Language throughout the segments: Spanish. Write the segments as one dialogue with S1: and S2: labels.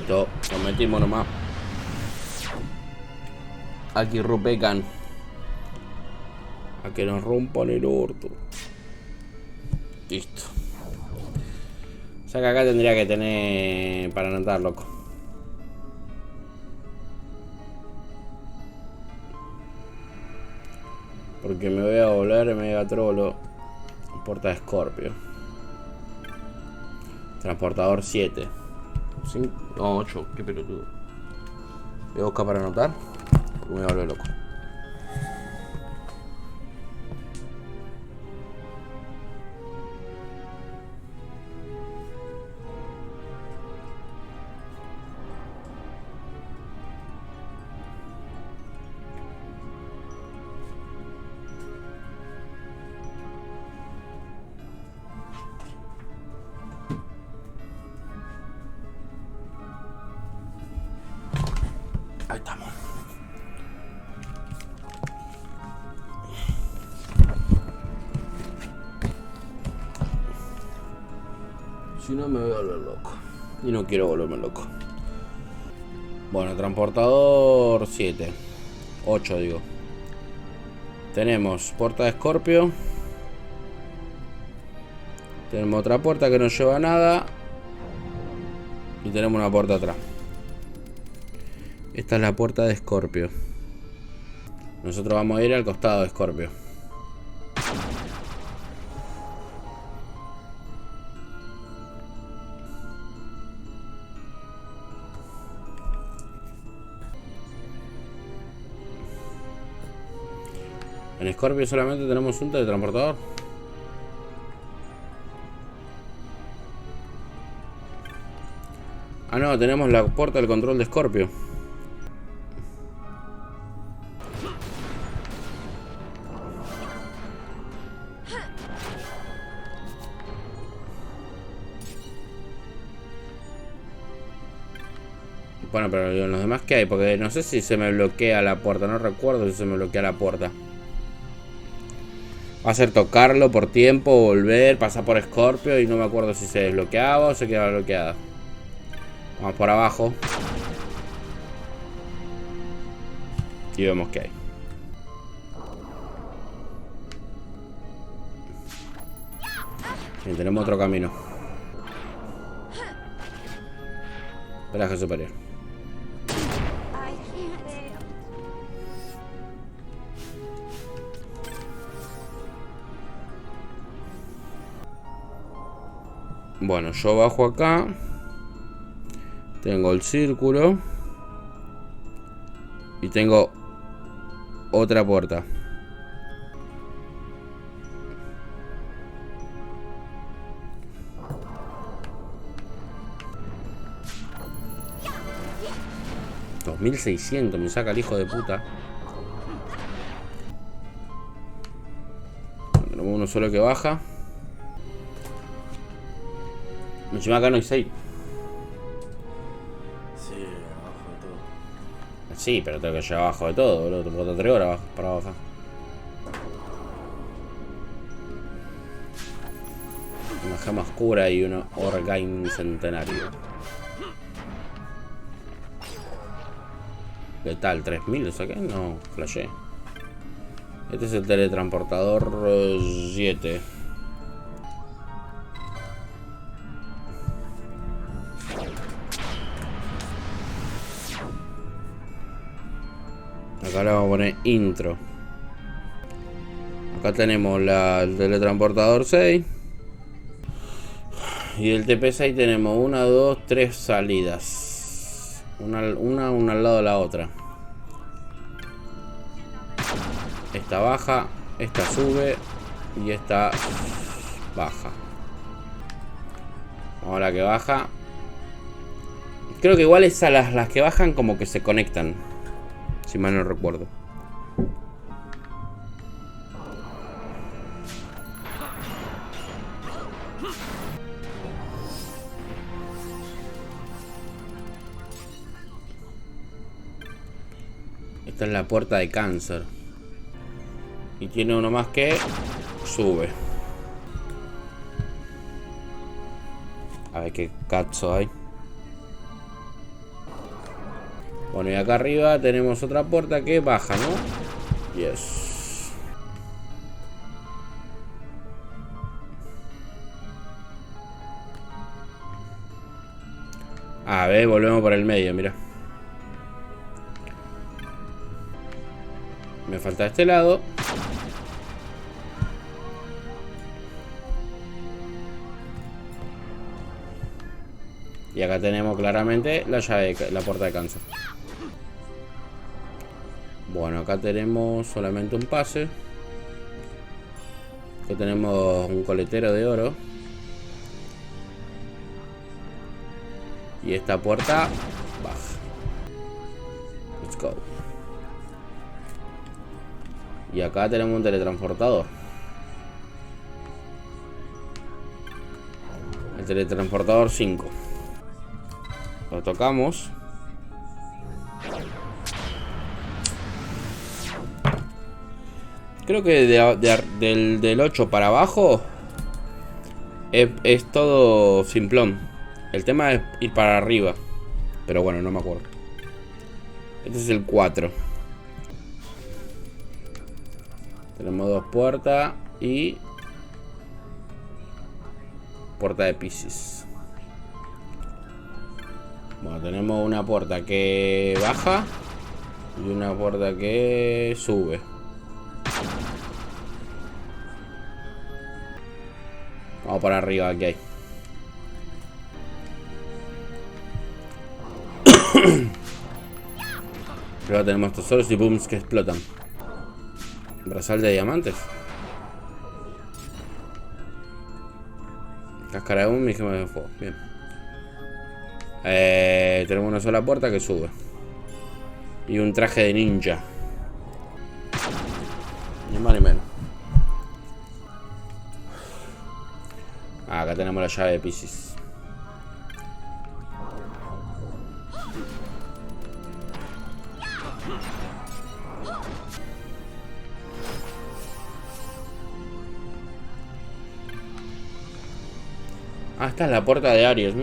S1: Listo, nos metimos nomás. Aquí rupecan. A que nos rompan el orto. Listo. O sea que acá tendría que tener para anotar, loco. Porque me voy a volver mega trolo. Porta de Escorpio. Transportador 7. 5, no, 8, qué pelotudo. Voy a buscar para anotar. Porque me voy a volver loco. Ahí estamos. Si no me voy a volver loco. Y no quiero volverme loco. Bueno, transportador 7. 8 digo. Tenemos puerta de Escorpio. Tenemos otra puerta que no lleva a nada. Y tenemos una puerta atrás. Esta es la puerta de Escorpio. Nosotros vamos a ir al costado de Escorpio. En Escorpio solamente tenemos un teletransportador. Ah, no, tenemos la puerta del control de Escorpio. Bueno, pero en los demás, ¿qué hay? Porque no sé si se me bloquea la puerta. No recuerdo si se me bloquea la puerta. Va a ser tocarlo por tiempo, volver, pasar por Escorpio. Y no me acuerdo si se desbloqueaba o se quedaba bloqueada. Vamos por abajo. Y vemos qué hay. Y tenemos otro camino. Pelaje superior. Bueno, yo bajo acá. Tengo el círculo. Y tengo otra puerta. $2600 me saca el hijo de puta. Tenemos uno solo que baja. Encima acá no hay 6.
S2: Sí, abajo de todo.
S1: Sí, pero tengo que llegar abajo de todo, boludo. Te puedo dar 3 horas para bajar. Una gema oscura y un orgain centenario. ¿Qué tal? ¿3000 lo saqué? No, flashé. Este es el teletransportador 7. Acá le vamos a poner intro. Acá tenemos el teletransportador 6. Y el TP6 tenemos 1, 2, 3 salidas. Una al lado de la otra. Esta baja, esta sube y esta baja. Ahora que baja. Creo que igual esas las que bajan como que se conectan. Si mal no recuerdo. Esta es la puerta de cáncer. Y tiene uno más que sube. A ver qué cazzo hay. Bueno, y acá arriba tenemos otra puerta que baja, ¿no? Yes. A ver, volvemos por el medio, mira. Me falta este lado. Y acá tenemos claramente la llave, la puerta de cáncer. Bueno, acá tenemos solamente un pase. Acá tenemos un coletero de oro. Y esta puerta baja. Let's go. Y acá tenemos un teletransportador. El teletransportador 5. Lo tocamos. Creo que del 8 para abajo es todo simplón. El tema es ir para arriba. Pero bueno, no me acuerdo. Este es el 4. Tenemos 2 puertas y puerta de Piscis. Bueno, tenemos una puerta que baja y una puerta que sube. Vamos para arriba, aquí hay. Luego tenemos tesoros y booms que explotan. Brazal de diamantes. Cáscara de humo y gemas de fuego. Bien. Tenemos una sola puerta que sube. Y un traje de ninja. Ni más ni menos. Acá tenemos la llave de Piscis. Esta es la puerta de Aries.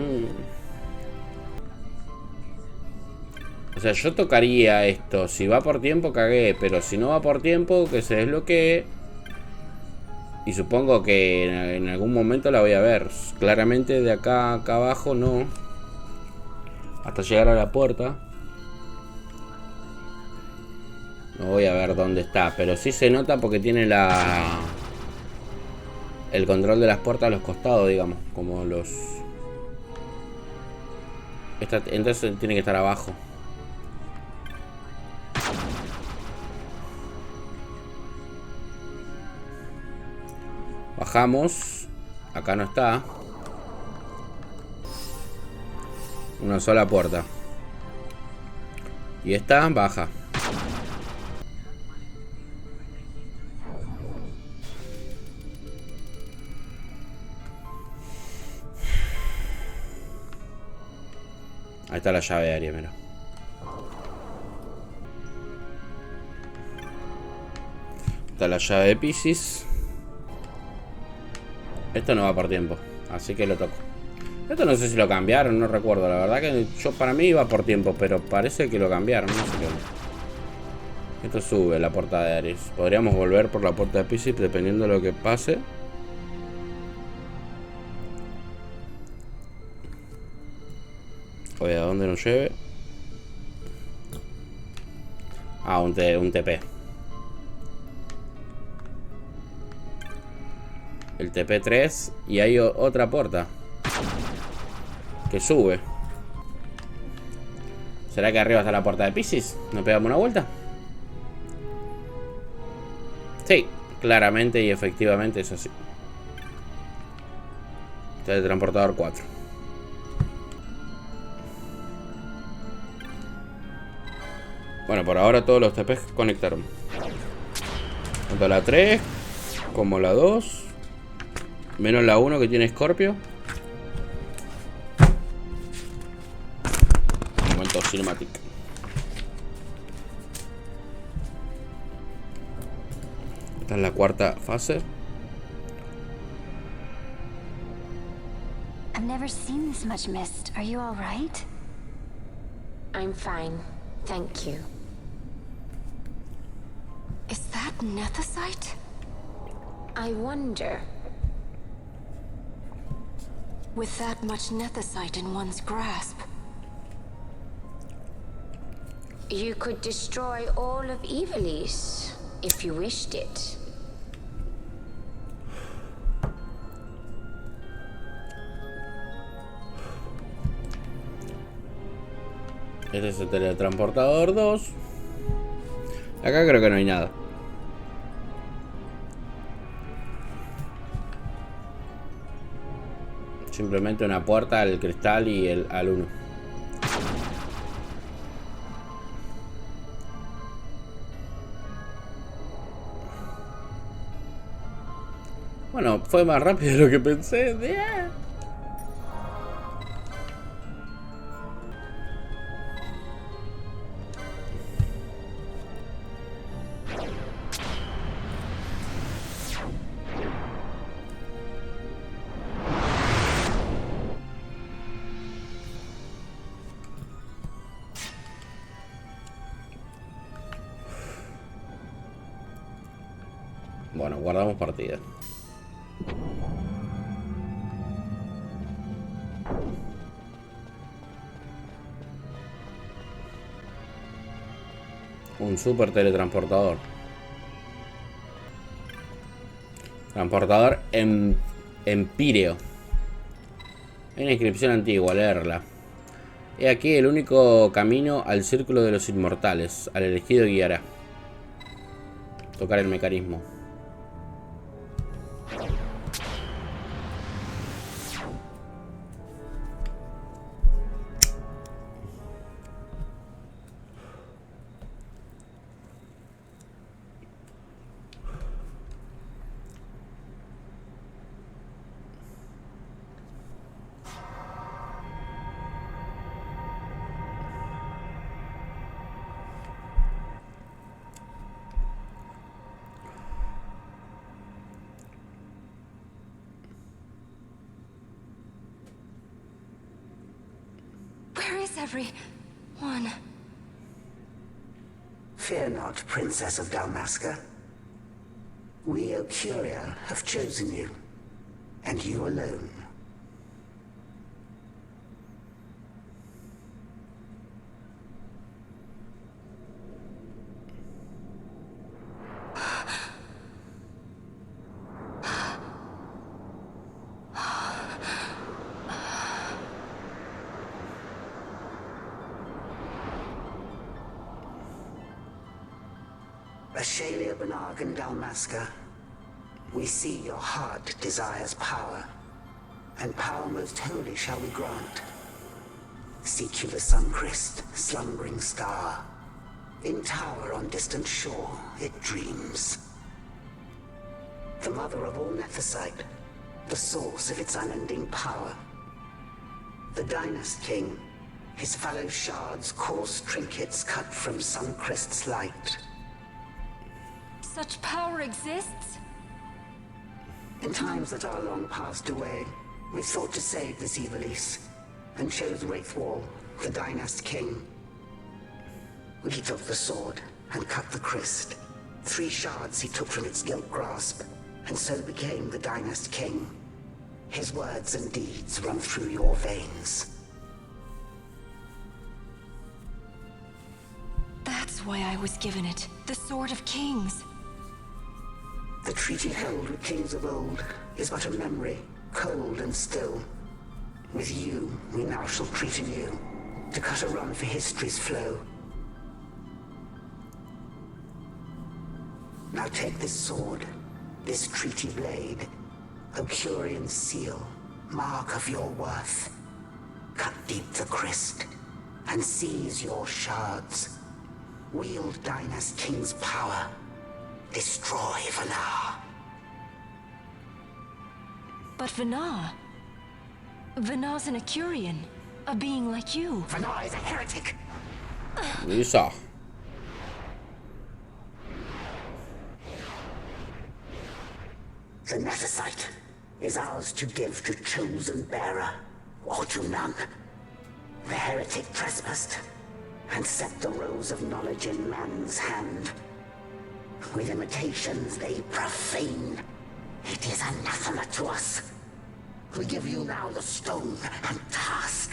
S1: O sea, yo tocaría esto. Si va por tiempo, cagué. Pero si no va por tiempo, que se desbloquee. Y supongo que en algún momento la voy a ver. Claramente de acá abajo no. Hasta llegar a la puerta. No voy a ver dónde está. Pero sí se nota porque tiene el control de las puertas a los costados, digamos. Como los... entonces tiene que estar abajo. Bajamos. Acá no está. Una sola puerta. Y esta baja. Ahí está la llave de Aries, mira. Está la llave de Piscis. Esto no va por tiempo, así que lo toco. Esto no sé si lo cambiaron, no recuerdo. La verdad que yo para mí iba por tiempo, pero parece que lo cambiaron, no sé qué. Esto sube la puerta de Aries. Podríamos volver por la puerta de Piscis dependiendo de lo que pase. Oye, ¿a dónde nos lleve? Ah, un TP. El TP3. Y hay otra puerta que sube. ¿Será que arriba está la puerta de Piscis? ¿Nos pegamos una vuelta? Sí, claramente y efectivamente es así. Teletransportador 4. Bueno, por ahora todos los TPs conectaron. Tanto la 3 como la 2. Menos la 1 que tiene Scorpio. Momento cinemático. Esta es la cuarta fase.
S3: I've never seen this much mist. Are you all right?
S4: I'm fine.
S3: Thank you. Is that Netecita? I wonder. With that much Netecita in one's grasp, you could destroy all of Evilis if you wished it.
S1: Este es el teletransportador 2. Acá creo que no hay nada. Simplemente una puerta al cristal y al 1. Bueno, fue más rápido de lo que pensé. Bueno, guardamos partida. Un super teletransportador. Transportador empíreo. Hay una inscripción antigua, leerla. He aquí el único camino al círculo de los inmortales. Al elegido guiará. Tocar el mecanismo.
S3: Everyone.
S4: Fear not, Princess of Dalmasca. We Ocurios have chosen you, and you alone. In Dalmasca, we see your heart desires power, and power most holy shall we grant. Seek you the sun-crest, slumbering star. In tower on distant shore, it dreams. The mother of all Netecita, the source of its unending power. The Dynast King, his fallow shards, coarse trinkets cut from sun-crest's light.
S3: Such power exists?
S4: In times that are long passed away, we thought to save this Evilis, and chose Wraithwall, the Dynast King. He took the sword and cut the crest. 3 shards he took from its gilt grasp, and so became the Dynast King. His words and deeds run through your veins.
S3: That's why I was given it, the Sword of Kings.
S4: The treaty held with kings of old is but a memory, cold and still. With you, we now shall treat anew, to cut a run for history's flow. Now take this sword, this treaty blade, Ocurian seal, mark of your worth. Cut deep the crest, and seize your shards. Wield Dynast King's power. Destroy Vanar.
S3: But Vanar? Vanar's an Ocurian, a being like you.
S4: Vanar is a heretic.
S1: You saw.
S4: The Netecita is ours to give to chosen bearer, or to none. The heretic trespassed. and set the rose of knowledge in man's hand. With imitations they profane. It is anathema to us. We give you now the stone and task.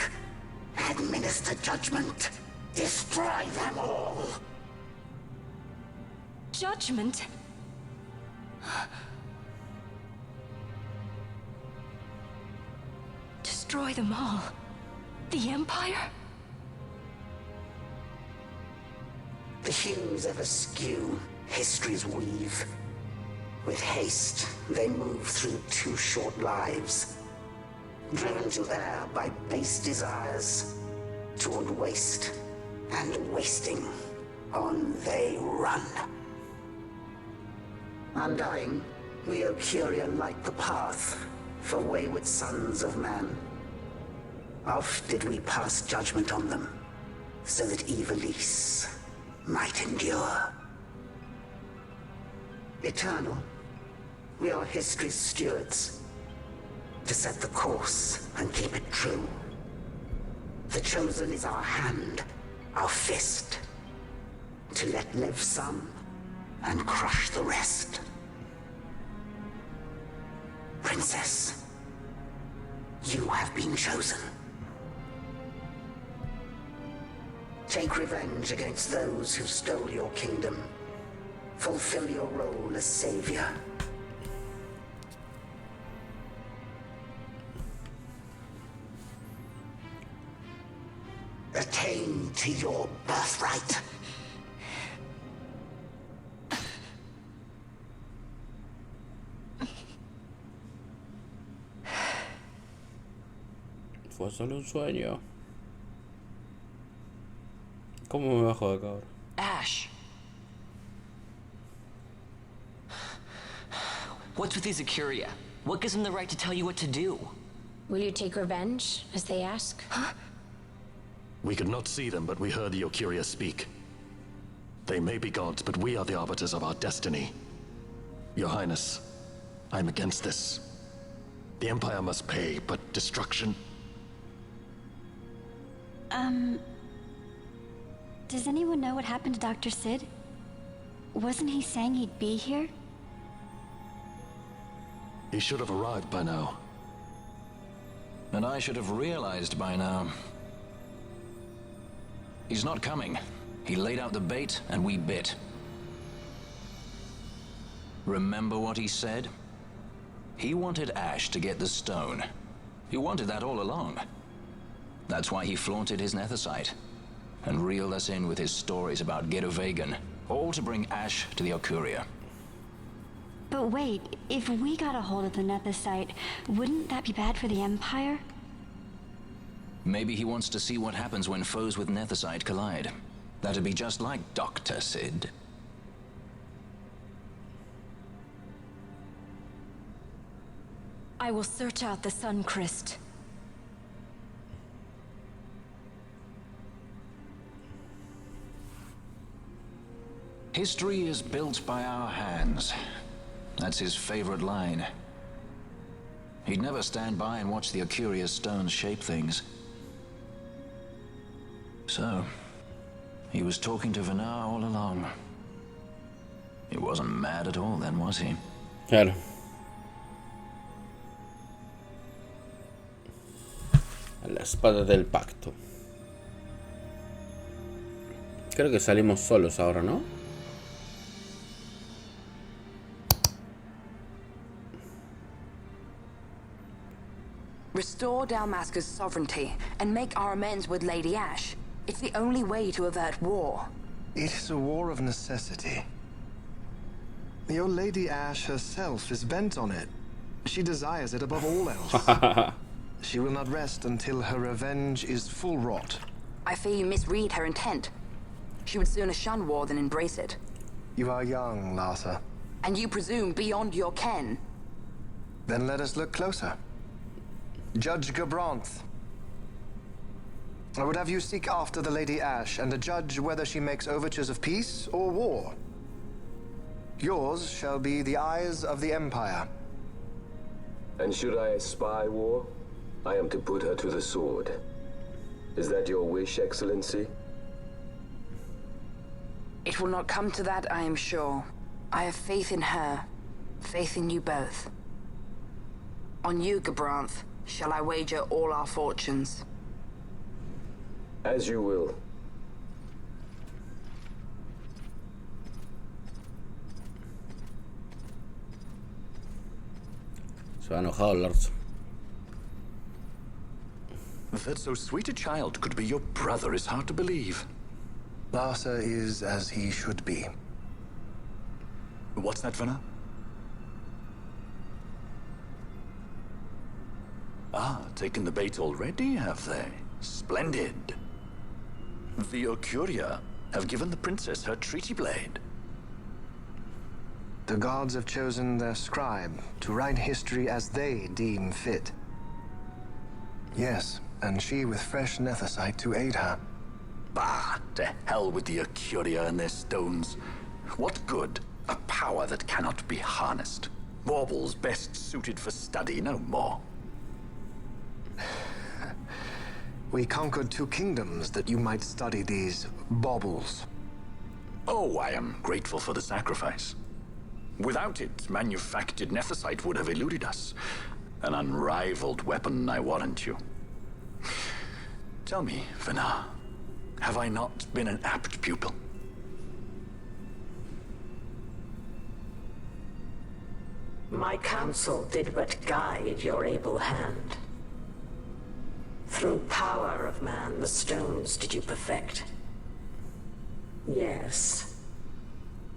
S4: Administer judgment. Destroy them all.
S3: Judgment? Destroy them all? The Empire?
S4: The hues ever skew, histories weave. With haste, they move through too short lives. Driven to err by base desires, toward waste, and wasting, on they run. Undying, we Ocurian light the path for wayward sons of man. Oft did we pass judgment on them, so that Evilise might endure. Eternal, we are history's stewards, to set the course and keep it true. The chosen is our hand, our fist, to let live some and crush the rest. Princess, you have been chosen. Take revenge against those who stole your kingdom. Fulfill your role as savior. Attain to your birthright.
S1: Fue solo un sueño. ¿Cómo me bajo de acá ahora?
S5: Ash! What's with these Ocuria? What gives them the right to tell you what to do?
S6: Will you take revenge, as they ask?
S5: Huh?
S2: We could not see them, but we heard the Ocuria speak. They may be gods, but we are the arbiters of our destiny. Your Highness, I'm against this. The Empire must pay, but destruction...
S7: Does anyone know what happened to Doctor Cid? Wasn't he saying he'd be here?
S2: He should have arrived by now.
S8: And I should have realized by now. He's not coming. He laid out the bait, and we bit. Remember what he said? He wanted Ash to get the stone. He wanted that all along. That's why he flaunted his Netecita, and reeled us in with his stories about Vegan, all to bring Ash to the Ocuria.
S7: But wait, if we got a hold of the Netecita, wouldn't that be bad for the Empire?
S8: Maybe he wants to see what happens when foes with Netecita collide. That'd be just like Doctor Cid.
S3: I will search out the Sun Crest.
S8: History is built by our hands. That's his favorite line. He'd never stand by and watch the Ocuria stones shape things. So, he was talking to Vanar all along. He wasn't mad at all then, was he?
S1: Claro. A la espada del pacto. Creo que salimos solos ahora, ¿no?
S9: Restore Dalmasca's sovereignty and make our amends with Lady Ash. It's the only way to avert war.
S10: It is a war of necessity. Your Lady Ash herself is bent on it. She desires it above all else. She will not rest until her revenge is full wrought.
S9: I fear you misread her intent. She would sooner shun war than embrace it.
S10: You are young, Larsa.
S9: And you presume beyond your ken.
S10: Then let us look closer. Judge Gabranth. I would have you seek after the Lady Ash and judge whether she makes overtures of peace or war. Yours shall be the eyes of the Empire.
S11: And should I espy war, I am to put her to the sword. Is that your wish, Excellency?
S9: It will not come to that, I am sure. I have faith in her, faith in you both. On you, Gabranth, shall I wager all our fortunes?
S11: As you will.
S1: Se va enojado el Larsa.
S2: That so sweet a child could be your brother is hard to believe.
S10: Larsa is as he should be.
S2: What's that, Vena? Ah, taken the bait already, have they? Splendid. The Ocuria have given the princess her treaty blade.
S10: The gods have chosen their scribe to write history as they deem fit. Yes, and she with fresh Netecita to aid her.
S2: Bah, to hell with the Ocuria and their stones. What good? A power that cannot be harnessed. Baubles best suited for study, no more.
S10: We conquered 2 kingdoms that you might study these baubles.
S2: Oh, I am grateful for the sacrifice. Without it, manufactured Netecita would have eluded us. An unrivaled weapon, I warrant you. Tell me, Vena, have I not been an apt pupil?
S4: My counsel did but guide your able hand. Through power of man, the stones did you perfect. Yes.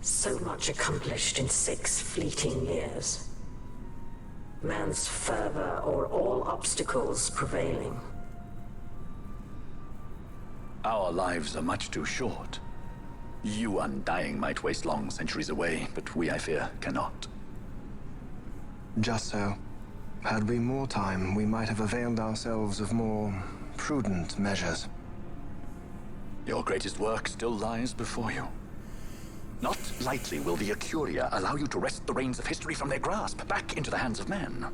S4: So much accomplished in 6 fleeting years. Man's fervor o'er all obstacles prevailing.
S2: Our lives are much too short. You undying might waste long centuries away, but we, I fear, cannot.
S10: Just so. Had we more time, we might have availed ourselves of more prudent measures.
S2: Your greatest work still lies before you. Not lightly will the Ocuria allow you to wrest the reins of history from their grasp, back into the hands of men.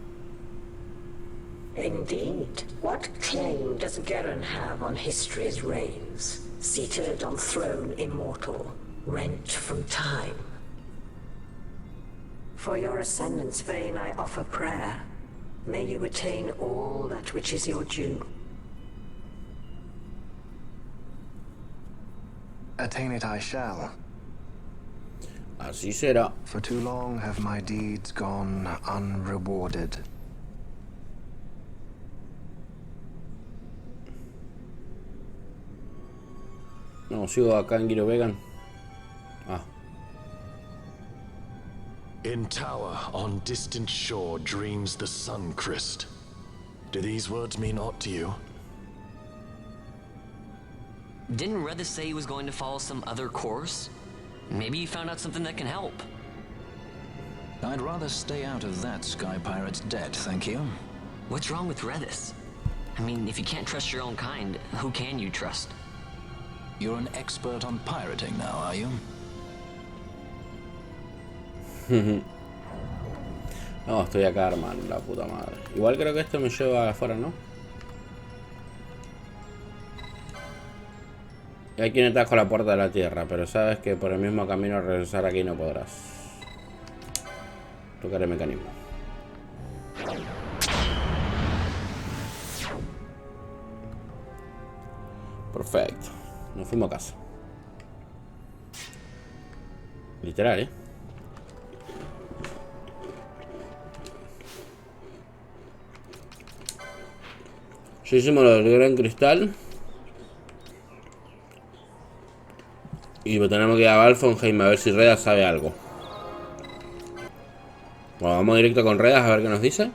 S4: Indeed. What claim does Garen have on history's reins? Seated on throne immortal, rent from time. For your ascendant's vein I offer prayer. May you attain all that which is your due.
S10: Attain it I shall.
S1: Así será.
S10: For too long have my deeds gone unrewarded.
S1: No, sigo acá en Giro Vegan. Ah.
S2: In tower on distant shore dreams the sun Christ. Do these words mean aught to you?
S5: Didn't Redis say he was going to follow some other course? Maybe he found out something that can help.
S8: I'd rather stay out of that Sky Pirate's debt, thank you.
S5: What's wrong with Redis? I mean, if you can't trust your own kind, who can you trust?
S8: You're an expert on pirating now, are you?
S1: No, estoy acá armando, la puta madre. Igual creo que esto me lleva afuera, ¿no? Y hay quien atajo la puerta de la tierra, pero sabes que por el mismo camino regresar aquí no podrás. Tocaré el mecanismo. Perfecto. Nos fuimos a casa. Literal, ¿eh? Ya hicimos lo del Gran Cristal. Y tenemos que ir a Valfonheim a ver si Redas sabe algo. Bueno, vamos directo con Redas a ver qué nos dice.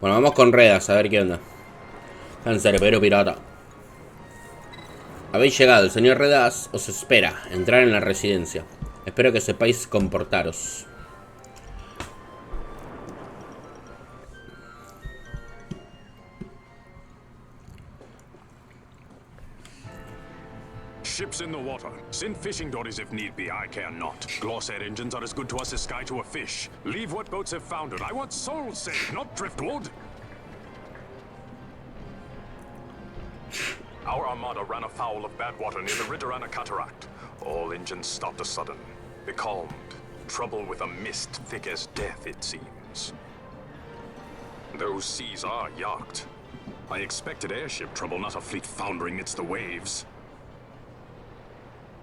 S1: Bueno, vamos con Redas a ver qué onda. Cancerbero pirata. Habéis llegado, el señor Redas os espera. Entrar en la residencia. Espero que sepáis comportaros.
S12: Ships in the water. Send fishing dories if need be. I care not. Glossair engines are as good to us as sky to a fish. Leave what boats have foundered. I want souls saved, not driftwood. Our armada ran afoul of bad water near the Ridorana Cataract. All engines stopped a sudden. Becalmed. Trouble with a mist thick as death, it seems. Those seas are yacht. I expected airship trouble, not a fleet foundering midst the waves.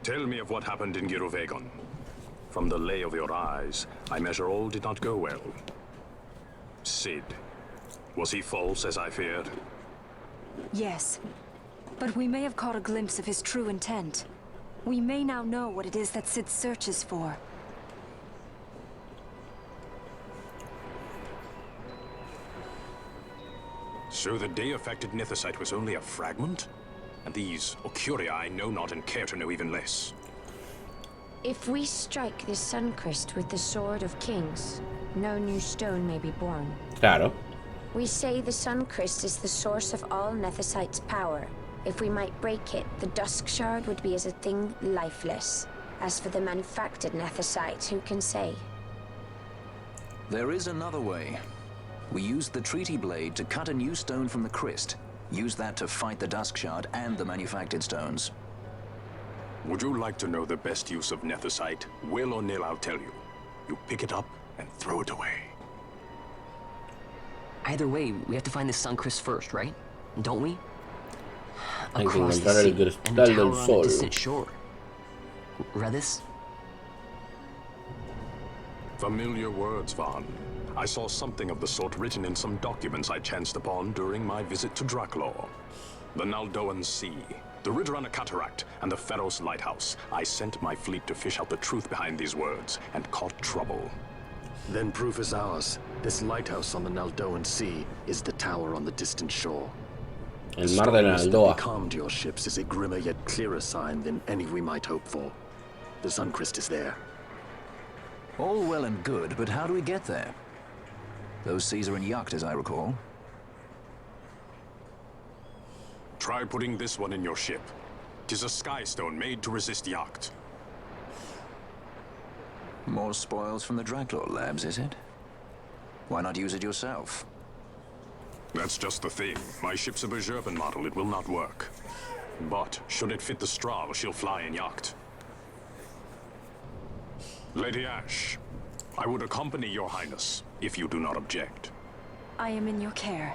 S12: Tell me of what happened in Girovegon. From the lay of your eyes, I measure all did not go well. Cid. Was he false, as I feared?
S13: Yes. But we may have caught a glimpse of his true intent. We may now know what it is that Cid searches for.
S12: So the day-affected Netecita was only a fragment? And these Ocurios I know not and care to know even less.
S6: If we strike this Suncrest with the Sword of Kings, no new stone may be born.
S1: Claro.
S6: We say the Suncrest is the source of all Netecite's power. If we might break it, the Dusk Shard would be as a thing lifeless. As for the manufactured Netecite, who can say?
S8: There is another way. We used the treaty blade to cut a new stone from the Crest. Use that to fight the Dusk Shard and the manufactured stones.
S12: Would you like to know the best use of Netecite? Will or nil, I'll tell you. You pick it up and throw it away.
S5: Either way, we have to find the Suncrest first, right? Don't we?
S1: Hay que
S5: Across the
S1: encontrar el
S5: sea and
S1: Cristal
S5: tower
S1: del
S5: on a
S1: Sol.
S5: distant shore. Read this?
S12: Familiar words, Vaughn. I saw something of the sort written in some documents I chanced upon during my visit to Draklor. The Naldoan Sea, the Ridorana Cataract, and the Pharos Lighthouse. I sent my fleet to fish out the truth behind these words, and caught trouble.
S2: Then proof is ours. This lighthouse on the Naldoan Sea is the tower on the distant shore.
S1: El mar de la Naldoa.
S2: Becalmed your ships is a grimmer yet clearer sign than any we might hope for. The Suncrest is there.
S8: All well and good, but how do we get there? Those seas are in yacht, as I recall.
S12: Try putting this one in your ship. 'Tis a sky stone made to resist yacht.
S8: More spoils from the Draklor labs, is it? Why not use it yourself?
S12: That's just the thing. My ship's a Bergerben model. It will not work. But should it fit the Strahl, she'll fly in yacht. Lady Ash, I would accompany your highness, if you do not object.
S13: I am in your care.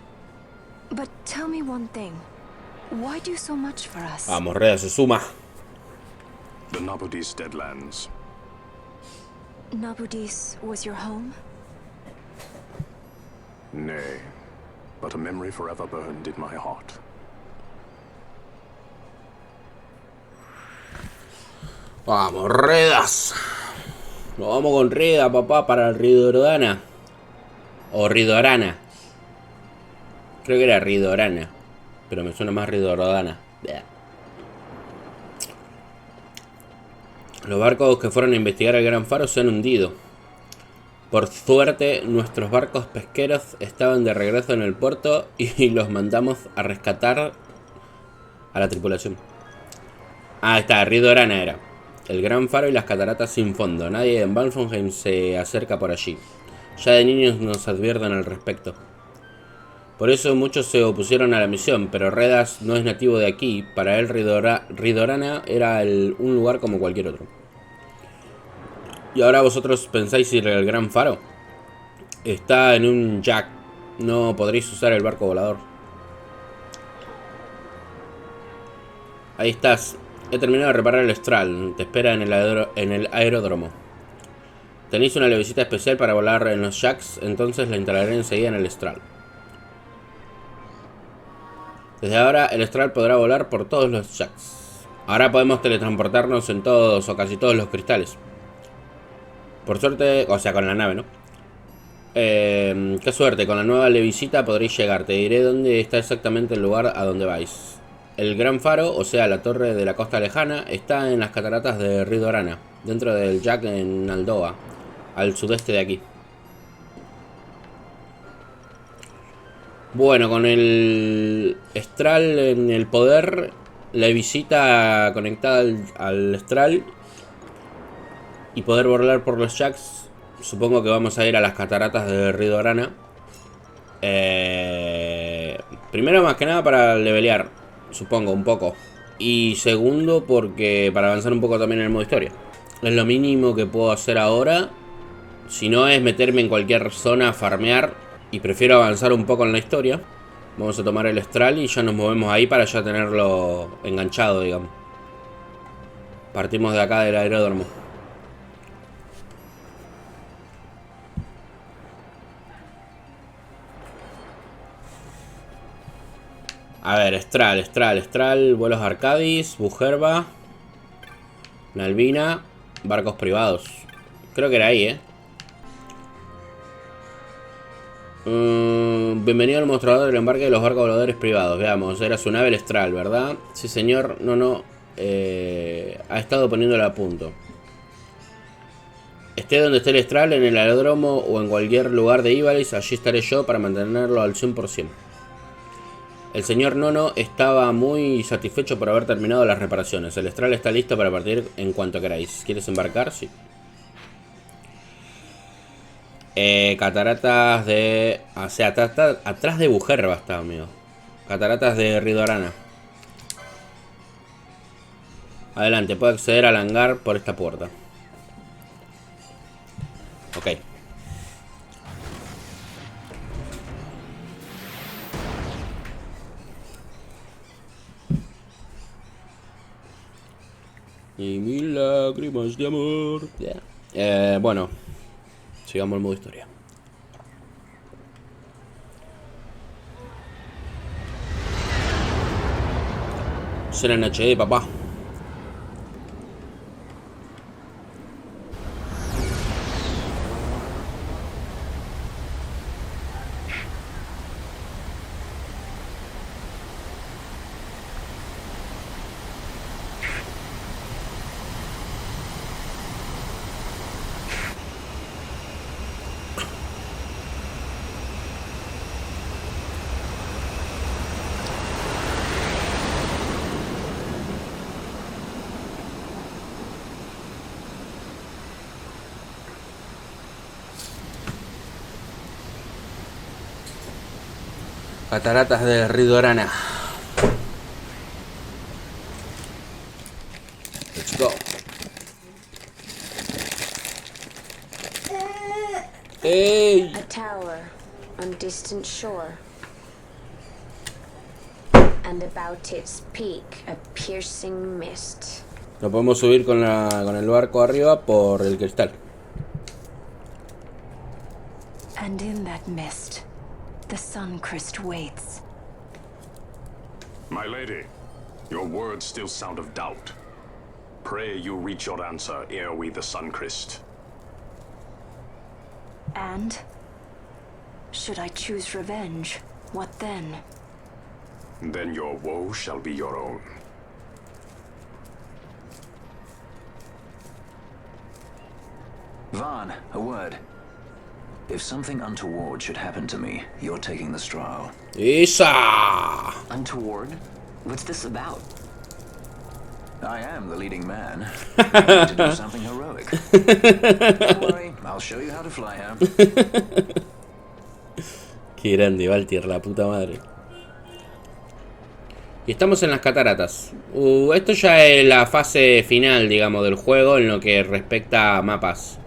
S13: But tell me one thing. Why do so much for us?
S1: Vamos, Reda se suma.
S12: The Nabudis Deadlands.
S13: Nabudis was your home?
S12: Nay, but a memory forever burned in my heart.
S1: Vamos, Redas. Nos vamos con Reda, papá, para el Ridorana. O Ridorana. Creo que era Ridorana. Pero me suena más Ridorana. Los barcos que fueron a investigar el Gran Faro se han hundido. Por suerte, nuestros barcos pesqueros estaban de regreso en el puerto y los mandamos a rescatar a la tripulación. Ah, está, Ridorana era. El Gran Faro y las cataratas sin fondo. Nadie en Valfonheim se acerca por allí. Ya de niños nos advierten al respecto. Por eso muchos se opusieron a la misión, pero Redas no es nativo de aquí. Para él Ridorana era un lugar como cualquier otro. Y ahora vosotros pensáis ir al Gran Faro. Está en un jack. No podréis usar el barco volador. Ahí estás. He terminado de reparar el Estral. Te espera en el aeródromo. Tenéis una levecita especial para volar en los jacks, entonces la instalaré enseguida en el Estral. Desde ahora el Estral podrá volar por todos los jacks. Ahora podemos teletransportarnos en todos o casi todos los cristales. Por suerte, o sea, con la nave, ¿no? Qué suerte, con la nueva levicita podréis llegar. Te diré dónde está exactamente el lugar a donde vais. El Gran Faro, o sea, la torre de la costa lejana, está en las cataratas de Ridorana, dentro del jack en Aldoa, al sudeste de aquí. Bueno, con el Estral en el poder, la visita conectada al Estral y poder volar por los jacks, supongo que vamos a ir a las cataratas de Ridorana. Primero, más que nada, para levelear. Supongo, un poco. Y segundo, porque para avanzar un poco también en el modo historia. Es lo mínimo que puedo hacer ahora. Si no es meterme en cualquier zona a farmear. Y prefiero avanzar un poco en la historia. Vamos a tomar el estral y ya nos movemos ahí para ya tenerlo enganchado, digamos. Partimos de acá del aeródromo. A ver, estral, vuelos Arcadis, Bujerba, Nalvina, barcos privados. Creo que era ahí, bienvenido al mostrador del embarque de los barcos voladores privados. Veamos, era su nave el estral, ¿verdad? Sí, señor, no. Ha estado poniéndolo a punto. Esté donde esté el estral, en el aeródromo o en cualquier lugar de Ibalis, allí estaré yo para mantenerlo al 100%. El señor Nono estaba muy satisfecho por haber terminado las reparaciones. El estral está listo para partir en cuanto queráis. ¿Quieres embarcar? Sí. Cataratas de... O sea, atrás de Bujerba está, amigo. Cataratas de Ridorana. Adelante, puede acceder al hangar por esta puerta. Ok. Y mil lágrimas de amor. Yeah. Bueno, sigamos el modo historia. Será en HD, papá. Cataratas de Ridorana. Let's go. Hey.
S6: A tower on distant shore. And about its peak, a piercing mist.
S1: Lo podemos subir con el barco arriba por el cristal.
S3: And in that mist, the sun crest waits.
S12: My lady, your words still sound of doubt. Pray you reach your answer ere we the Suncrest.
S3: And? Should I choose revenge, what then?
S12: Then your woe shall be your own.
S8: Vaughn, a word. If something untoward should happen to me, you're taking the straw.
S1: Isa!
S5: Untoward? What's this about?
S8: I am the leading man. I need to do something heroic. Don't worry, I'll show you how to fly her.
S1: Qué grande, Valtier, la puta madre. Y estamos en las cataratas. Esto ya es la fase final, digamos, del juego en lo que respecta a mapas.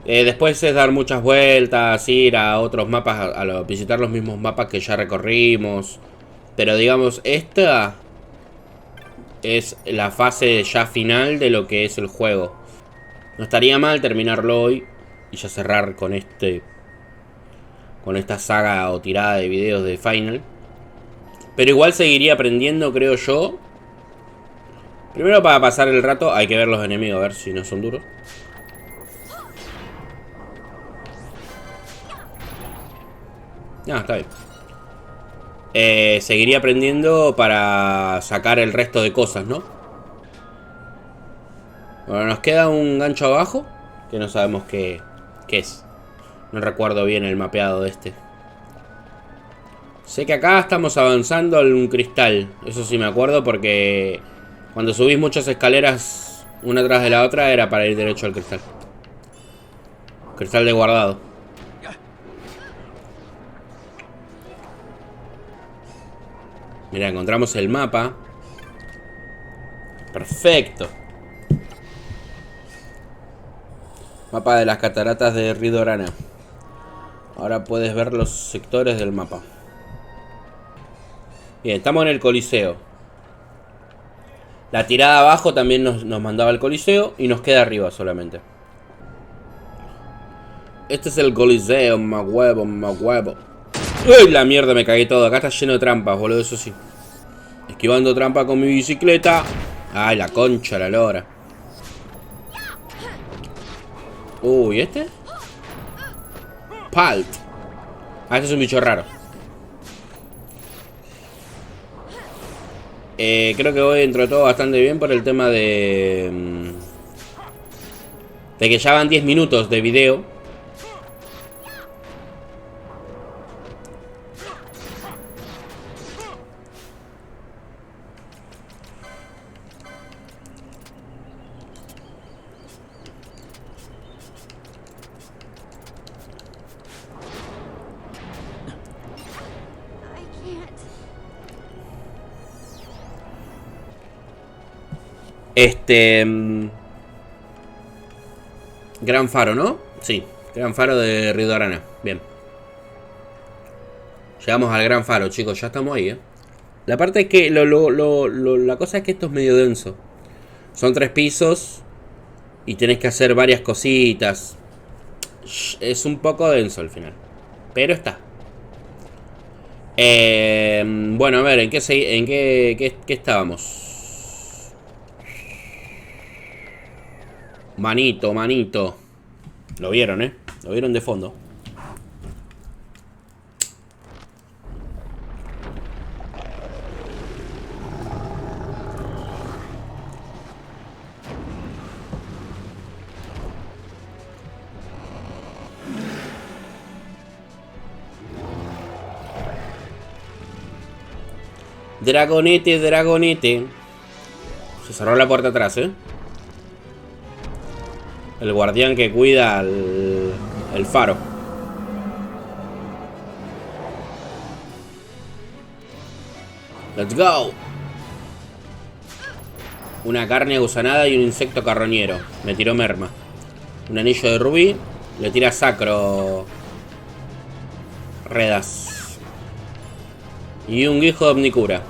S1: Después es dar muchas vueltas, ir a otros mapas, a visitar los mismos mapas que ya recorrimos. Pero digamos, esta es la fase ya final de lo que es el juego. No estaría mal terminarlo hoy y ya cerrar con esta saga o tirada de videos de Final. Pero igual seguiría aprendiendo, creo yo. Primero, para pasar el rato hay que ver los enemigos, a ver si no son duros. Está bien. Seguiría aprendiendo para sacar el resto de cosas, ¿no? Bueno, nos queda un gancho abajo, que no sabemos qué es. No recuerdo bien el mapeado de este. Sé que acá estamos avanzando en un cristal. Eso sí me acuerdo porque cuando subís muchas escaleras una tras de la otra era para ir derecho al cristal. Cristal de guardado. Mira, encontramos el mapa. Perfecto. Mapa de las cataratas de Ridorana. Ahora puedes ver los sectores del mapa. Bien, estamos en el Coliseo. La tirada abajo también nos mandaba al Coliseo. Y nos queda arriba solamente. Este es el Coliseo, más huevo, más huevo. ¡Uy! La mierda, me cagué todo. Acá está lleno de trampas, boludo, eso sí. Esquivando trampa con mi bicicleta. Ay, la concha, la lora. Uy, ¿este? Palt. Ah, este es un bicho raro. Creo que voy dentro de todo bastante bien por el tema de que ya van 10 minutos de video. Gran faro, ¿no? Sí, gran faro de Ridorana. Bien. Llegamos al gran faro, chicos. Ya estamos ahí, La parte es que la cosa es que esto es medio denso. Son 3 pisos y tenés que hacer varias cositas. Es un poco denso al final, pero está. Bueno, a ver, ¿en qué estábamos? Manito, manito. Lo vieron, Lo vieron de fondo. Dragonete, dragonete. Se cerró la puerta atrás, El guardián que cuida el faro. Let's go. Una carne gusanada y un insecto carroñero. Me tiró merma. Un anillo de rubí. Le tira sacro. Redas. Y un guijo de omnicura.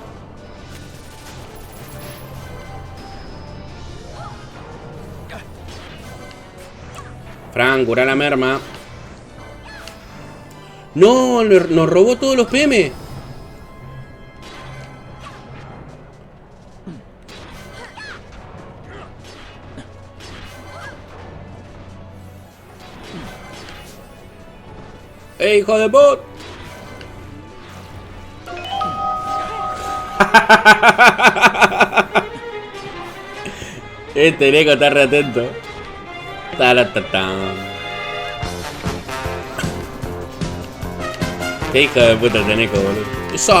S1: Fran, cura la merma. ¡No! Nos robó todos los PM. ¡Ey, hijo de bot! Este Neko está re atento. Qué hijo de puta este Neko, boludo. ¡Eso!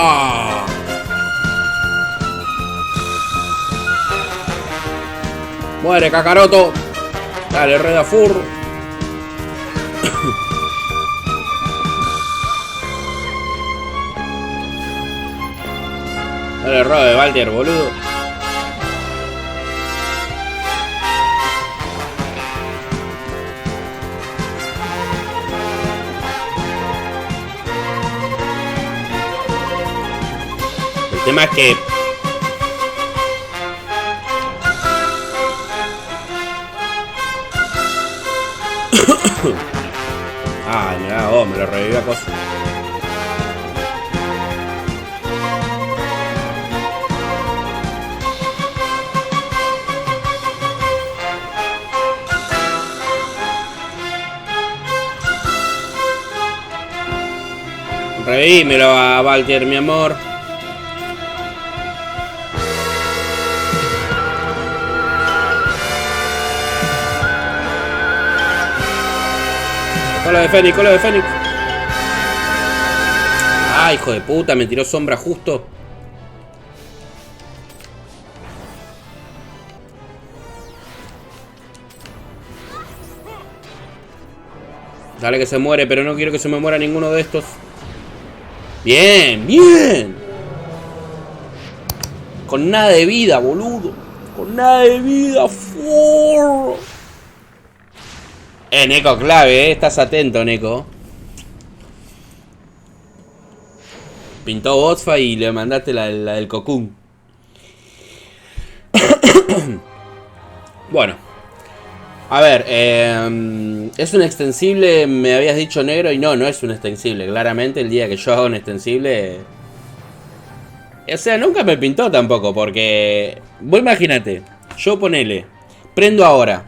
S1: ¡Muere, Kakaroto! Dale, Reda Fur. Dale, Rode, Valtier, boludo. El tema es que ah, mirá, me lo revivió a cosa. Revímelo a Valtier, mi amor. Cola de Fénix, cola de Fénix. Ah, hijo de puta, me tiró sombra justo. Dale que se muere, pero no quiero que se me muera ninguno de estos. Bien, bien. Con nada de vida, boludo. Con nada de vida, forro. Neko, clave, estás atento, Neko. Pintó Botfa y le mandaste la del Cocoon. Bueno. A ver, es un extensible, me habías dicho, negro, y no es un extensible. Claramente el día que yo haga un extensible... O sea, nunca me pintó tampoco, porque... Vos imagínate, yo ponele, prendo ahora,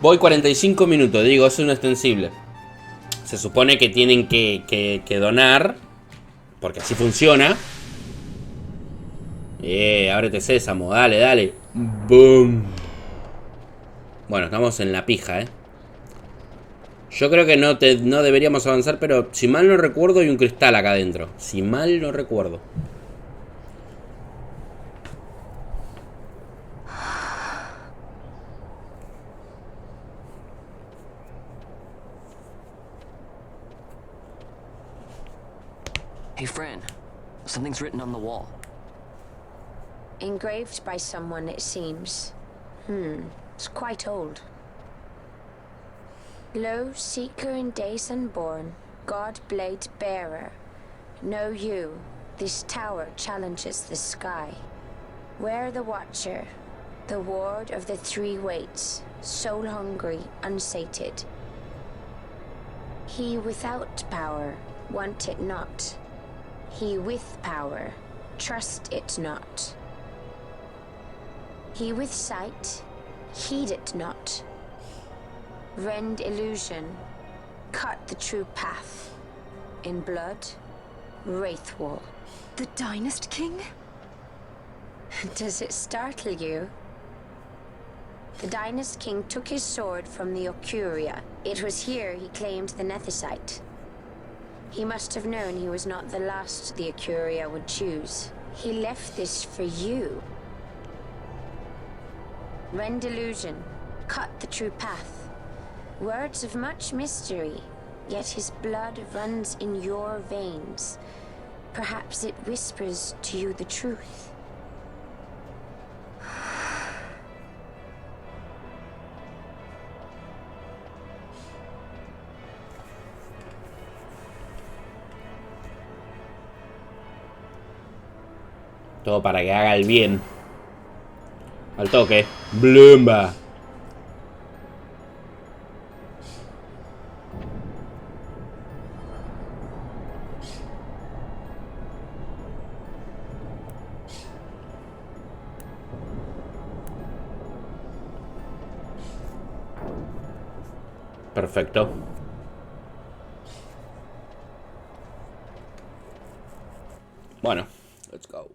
S1: voy 45 minutos, digo, es un extensible. Se supone que tienen que donar, porque así funciona. Ábrete sésamo, dale, dale. Boom. Bueno, estamos en la pija, Yo creo que no deberíamos avanzar, pero si mal no recuerdo hay un cristal acá adentro. Si mal no recuerdo.
S5: Hey, Fran. Something's written on the wall.
S6: Engraved by someone, it seems. It's quite old. Lo, seeker in days unborn, God blade bearer. Know you, this tower challenges the sky. Where the watcher, the ward of the three waits, soul hungry, unsated. He without power, want it not. He with power, trust it not. He with sight, heed it not. Rend illusion, cut the true path. In blood, Wraithwall.
S13: The Dynast King?
S6: Does it startle you? The Dynast King took his sword from the Ocuria. It was here he claimed the Netecita. He must have known he was not the last the Ocuria would choose. He left this for you. Rend illusion, cut the true path. Words of much mystery, yet his blood runs in your veins. Perhaps it whispers to you the truth.
S1: Todo para que haga el bien. Al toque. Blumba. Perfecto. Bueno, let's go.